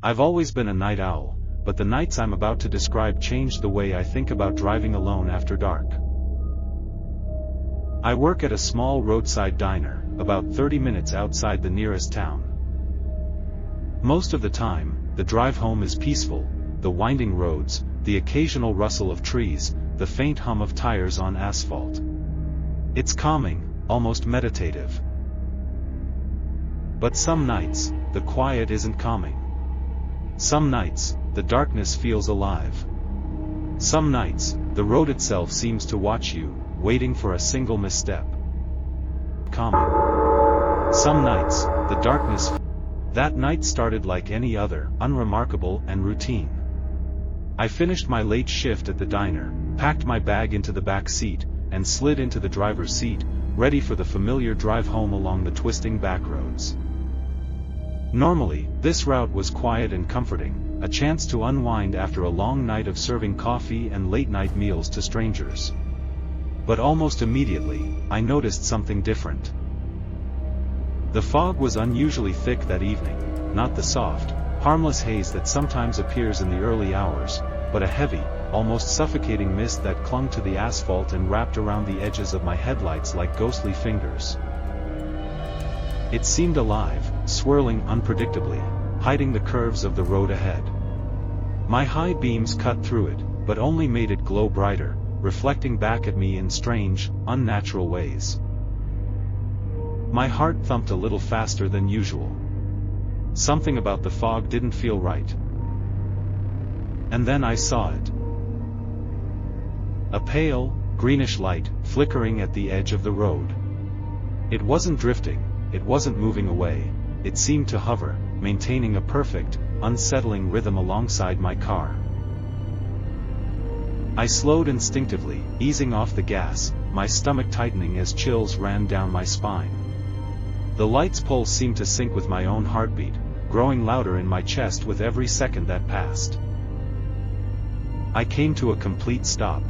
I've always been a night owl, but the nights I'm about to describe changed the way I think about driving alone after dark. I work at a small roadside diner, about 30 minutes outside the nearest town. Most of the time, the drive home is peaceful, the winding roads, the occasional rustle of trees, the faint hum of tires on asphalt. It's calming, almost meditative. But some nights, the quiet isn't calming. Some nights, the darkness feels alive. Some nights, the road itself seems to watch you, waiting for a single misstep. Calming. Some nights, the darkness. That night started like any other, unremarkable and routine. I finished my late shift at the diner, packed my bag into the back seat, and slid into the driver's seat, ready for the familiar drive home along the twisting back roads. Normally, this route was quiet and comforting, a chance to unwind after a long night of serving coffee and late-night meals to strangers. But almost immediately, I noticed something different. The fog was unusually thick that evening, not the soft, harmless haze that sometimes appears in the early hours, but a heavy, almost suffocating mist that clung to the asphalt and wrapped around the edges of my headlights like ghostly fingers. It seemed alive, swirling unpredictably, hiding the curves of the road ahead. My high beams cut through it, but only made it glow brighter, reflecting back at me in strange, unnatural ways. My heart thumped a little faster than usual. Something about the fog didn't feel right. And then I saw it. A pale, greenish light, flickering at the edge of the road. It wasn't drifting, it wasn't moving away, it seemed to hover, maintaining a perfect, unsettling rhythm alongside my car. I slowed instinctively, easing off the gas, my stomach tightening as chills ran down my spine. The light's pulse seemed to sync with my own heartbeat, growing louder in my chest with every second that passed. I came to a complete stop.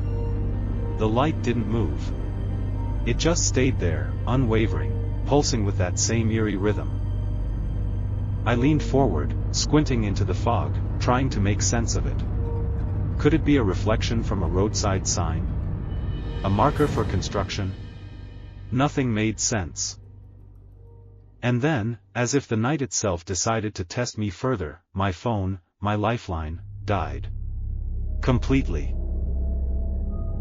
The light didn't move. It just stayed there, unwavering, pulsing with that same eerie rhythm. I leaned forward, squinting into the fog, trying to make sense of it. Could it be a reflection from a roadside sign? A marker for construction? Nothing made sense. And then, as if the night itself decided to test me further, my phone, my lifeline, died. Completely.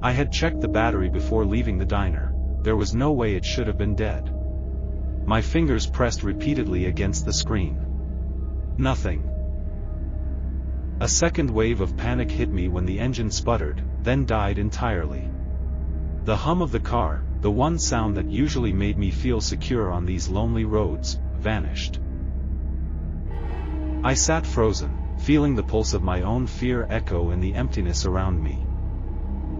I had checked the battery before leaving the diner. There was no way it should have been dead. My fingers pressed repeatedly against the screen. Nothing. A second wave of panic hit me when the engine sputtered, then died entirely. The hum of the car, the one sound that usually made me feel secure on these lonely roads, vanished. I sat frozen, feeling the pulse of my own fear echo in the emptiness around me.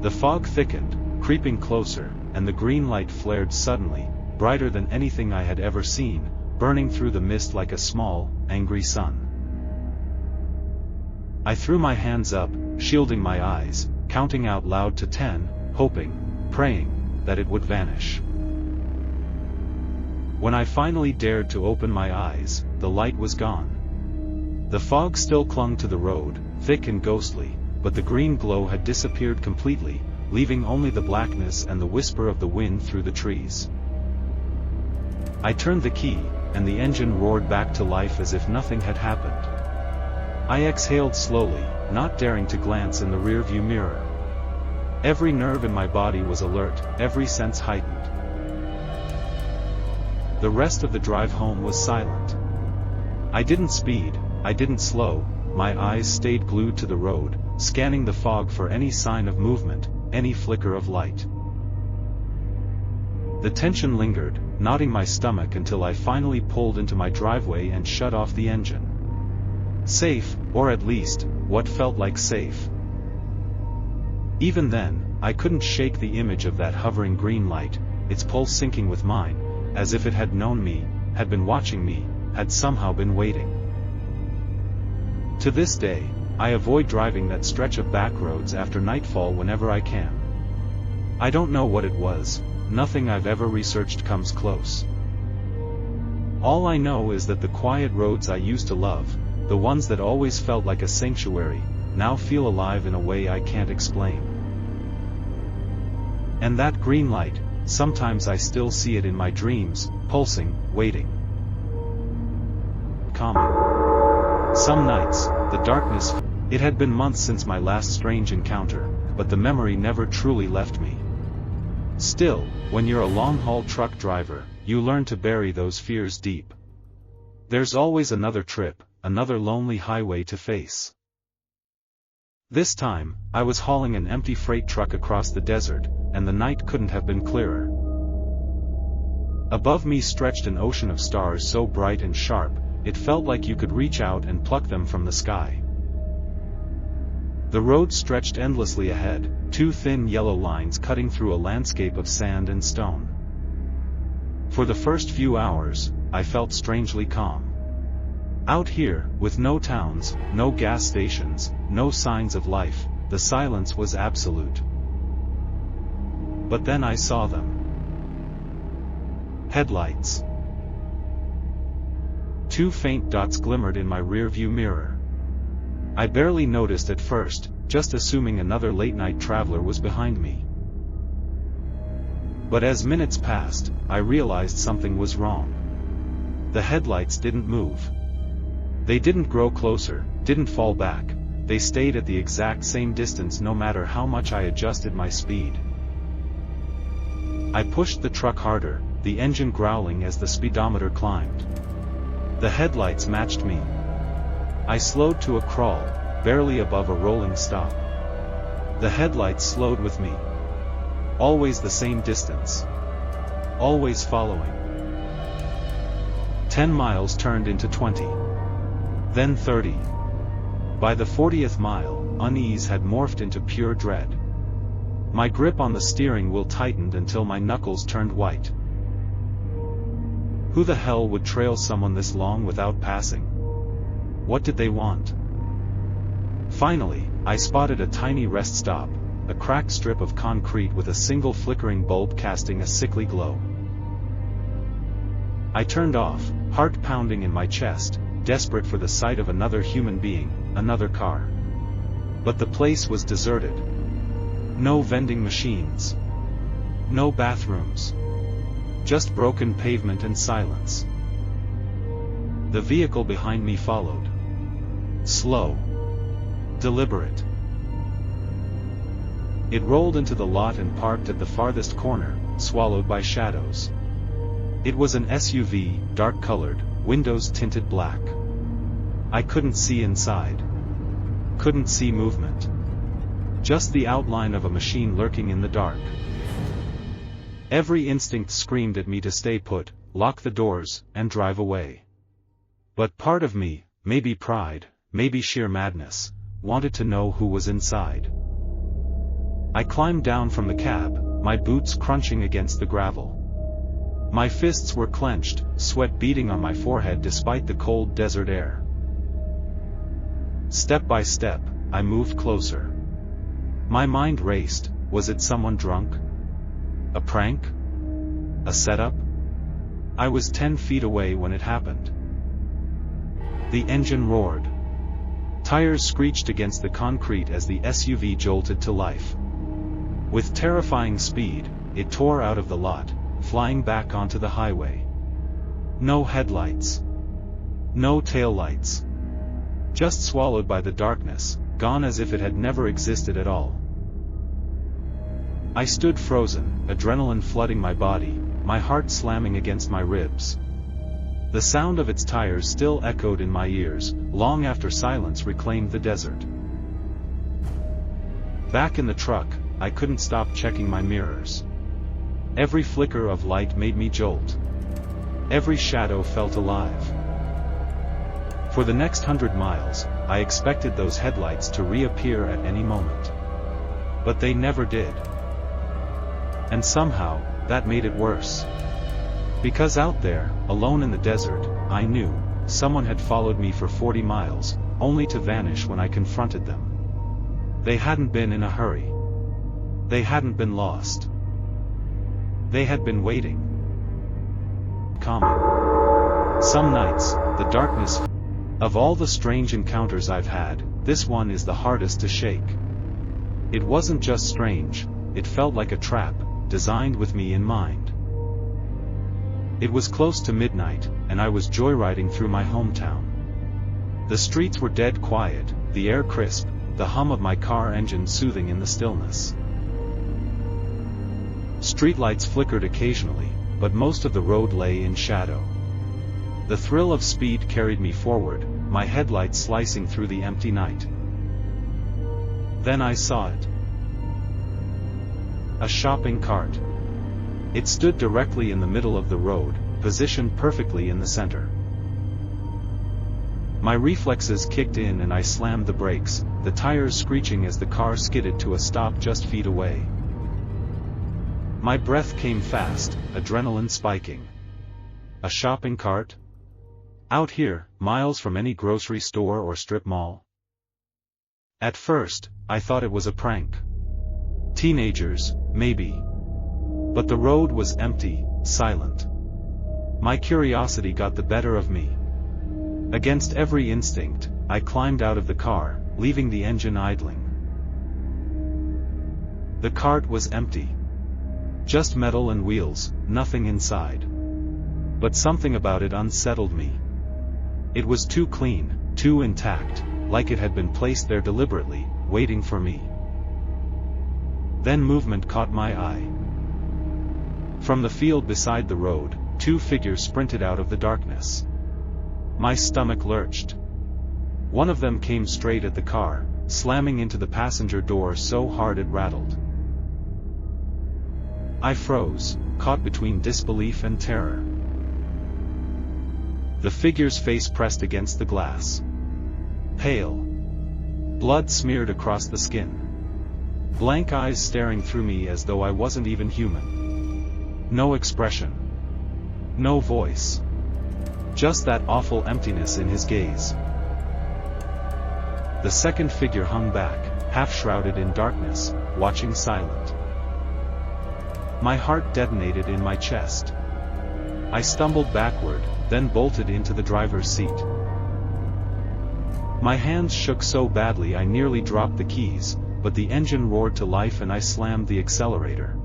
The fog thickened, creeping closer, and the green light flared suddenly, brighter than anything I had ever seen, burning through the mist like a small, angry sun. I threw my hands up, shielding my eyes, counting out loud to 10, hoping, praying, that it would vanish. When I finally dared to open my eyes, the light was gone. The fog still clung to the road, thick and ghostly, but the green glow had disappeared completely, leaving only the blackness and the whisper of the wind through the trees. I turned the key, and the engine roared back to life as if nothing had happened. I exhaled slowly, not daring to glance in the rearview mirror. Every nerve in my body was alert, every sense heightened. The rest of the drive home was silent. I didn't speed, I didn't slow, my eyes stayed glued to the road, scanning the fog for any sign of movement, any flicker of light. The tension lingered, knotting my stomach until I finally pulled into my driveway and shut off the engine. Safe, or at least, what felt like safe. Even then, I couldn't shake the image of that hovering green light, its pulse syncing with mine, as if it had known me, had been watching me, had somehow been waiting. To this day, I avoid driving that stretch of back roads after nightfall whenever I can. I don't know what it was, nothing I've ever researched comes close. All I know is that the quiet roads I used to love, the ones that always felt like a sanctuary, now feel alive in a way I can't explain. And that green light, sometimes I still see it in my dreams, pulsing, waiting. Coming. Some nights, the darkness. It had been months since my last strange encounter, but the memory never truly left me. Still, when you're a long-haul truck driver, you learn to bury those fears deep. There's always another trip, another lonely highway to face. This time, I was hauling an empty freight truck across the desert, and the night couldn't have been clearer. Above me stretched an ocean of stars so bright and sharp, it felt like you could reach out and pluck them from the sky. The road stretched endlessly ahead, two thin yellow lines cutting through a landscape of sand and stone. For the first few hours, I felt strangely calm. Out here, with no towns, no gas stations, no signs of life, the silence was absolute. But then I saw them. Headlights. Two faint dots glimmered in my rearview mirror. I barely noticed at first, just assuming another late-night traveler was behind me. But as minutes passed, I realized something was wrong. The headlights didn't move. They didn't grow closer, didn't fall back, they stayed at the exact same distance no matter how much I adjusted my speed. I pushed the truck harder, the engine growling as the speedometer climbed. The headlights matched me. I slowed to a crawl, barely above a rolling stop. The headlights slowed with me. Always the same distance. Always following. 10 miles turned into 20. Then 30. By the 40th mile, unease had morphed into pure dread. My grip on the steering wheel tightened until my knuckles turned white. Who the hell would trail someone this long without passing? What did they want? Finally, I spotted a tiny rest stop, a cracked strip of concrete with a single flickering bulb casting a sickly glow. I turned off, heart pounding in my chest, desperate for the sight of another human being, another car. But the place was deserted. No vending machines. No bathrooms. Just broken pavement and silence. The vehicle behind me followed. Slow. Deliberate. It rolled into the lot and parked at the farthest corner, swallowed by shadows. It was an SUV, dark-colored, windows tinted black. I couldn't see inside. Couldn't see movement. Just the outline of a machine lurking in the dark. Every instinct screamed at me to stay put, lock the doors, and drive away. But part of me, maybe pride, maybe sheer madness, wanted to know who was inside. I climbed down from the cab, my boots crunching against the gravel. My fists were clenched, sweat beading on my forehead despite the cold desert air. Step by step, I moved closer. My mind raced. Was it someone drunk? A prank? A setup? I was 10 feet away when it happened. The engine roared. Tires screeched against the concrete as the SUV jolted to life. With terrifying speed, it tore out of the lot, flying back onto the highway. No headlights. No taillights. Just swallowed by the darkness, gone as if it had never existed at all. I stood frozen, adrenaline flooding my body, my heart slamming against my ribs. The sound of its tires still echoed in my ears, long after silence reclaimed the desert. Back in the truck, I couldn't stop checking my mirrors. Every flicker of light made me jolt. Every shadow felt alive. For the next 100 miles, I expected those headlights to reappear at any moment. But they never did. And somehow, that made it worse. Because out there, alone in the desert, I knew, someone had followed me for 40 miles, only to vanish when I confronted them. They hadn't been in a hurry. They hadn't been lost. They had been waiting. Coming. Some nights, the darkness Of all the strange encounters I've had, this one is the hardest to shake. It wasn't just strange, it felt like a trap, designed with me in mind. It was close to midnight, and I was joyriding through my hometown. The streets were dead quiet, the air crisp, the hum of my car engine soothing in the stillness. Streetlights flickered occasionally, but most of the road lay in shadow. The thrill of speed carried me forward, my headlights slicing through the empty night. Then I saw it. A shopping cart. It stood directly in the middle of the road, positioned perfectly in the center. My reflexes kicked in and I slammed the brakes, the tires screeching as the car skidded to a stop just feet away. My breath came fast, adrenaline spiking. A shopping cart? Out here, miles from any grocery store or strip mall? At first, I thought it was a prank. Teenagers, maybe. But the road was empty, silent. My curiosity got the better of me. Against every instinct, I climbed out of the car, leaving the engine idling. The cart was empty. Just metal and wheels, nothing inside. But something about it unsettled me. It was too clean, too intact, like it had been placed there deliberately, waiting for me. Then movement caught my eye. From the field beside the road, two figures sprinted out of the darkness. My stomach lurched. One of them came straight at the car, slamming into the passenger door so hard it rattled. I froze, caught between disbelief and terror. The figure's face pressed against the glass. Pale. Blood smeared across the skin. Blank eyes staring through me as though I wasn't even human. No expression. No voice. Just that awful emptiness in his gaze. The second figure hung back, half-shrouded in darkness, watching silent. My heart detonated in my chest. I stumbled backward, then bolted into the driver's seat. My hands shook so badly I nearly dropped the keys, but the engine roared to life and I slammed the accelerator.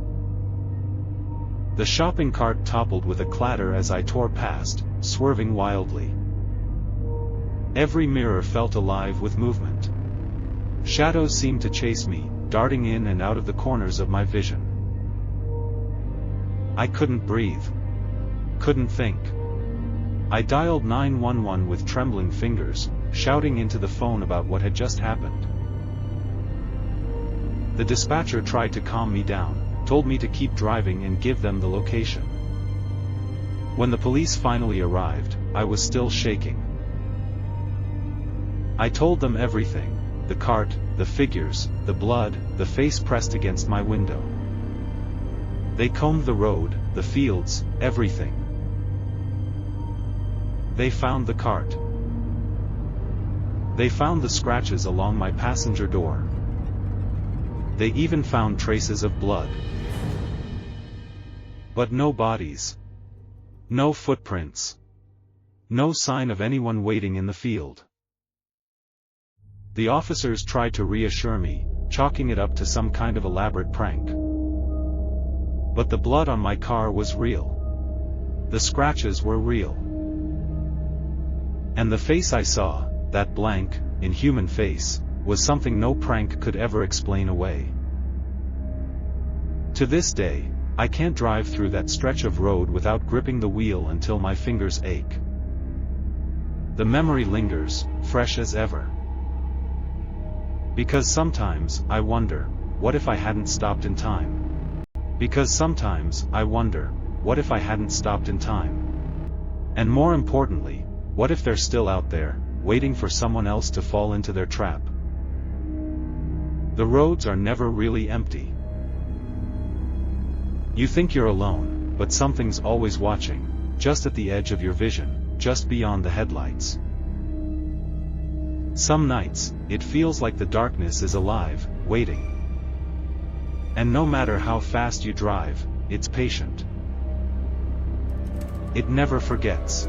The shopping cart toppled with a clatter as I tore past, swerving wildly. Every mirror felt alive with movement. Shadows seemed to chase me, darting in and out of the corners of my vision. I couldn't breathe. Couldn't think. I dialed 911 with trembling fingers, shouting into the phone about what had just happened. The dispatcher tried to calm me down, told me to keep driving and give them the location. When the police finally arrived, I was still shaking. I told them everything: the cart, the figures, the blood, the face pressed against my window. They combed the road, the fields, everything. They found the cart. They found the scratches along my passenger door. They even found traces of blood. But no bodies. No footprints. No sign of anyone waiting in the field. The officers tried to reassure me, chalking it up to some kind of elaborate prank. But the blood on my car was real. The scratches were real. And the face I saw, that blank, inhuman face, was something no prank could ever explain away. To this day, I can't drive through that stretch of road without gripping the wheel until my fingers ache. The memory lingers, fresh as ever. Because sometimes, I wonder, what if I hadn't stopped in time? Because sometimes, I wonder, what if I hadn't stopped in time? And more importantly, what if they're still out there, waiting for someone else to fall into their trap? The roads are never really empty. You think you're alone, but something's always watching, just at the edge of your vision, just beyond the headlights. Some nights, it feels like the darkness is alive, waiting. And no matter how fast you drive, it's patient. It never forgets.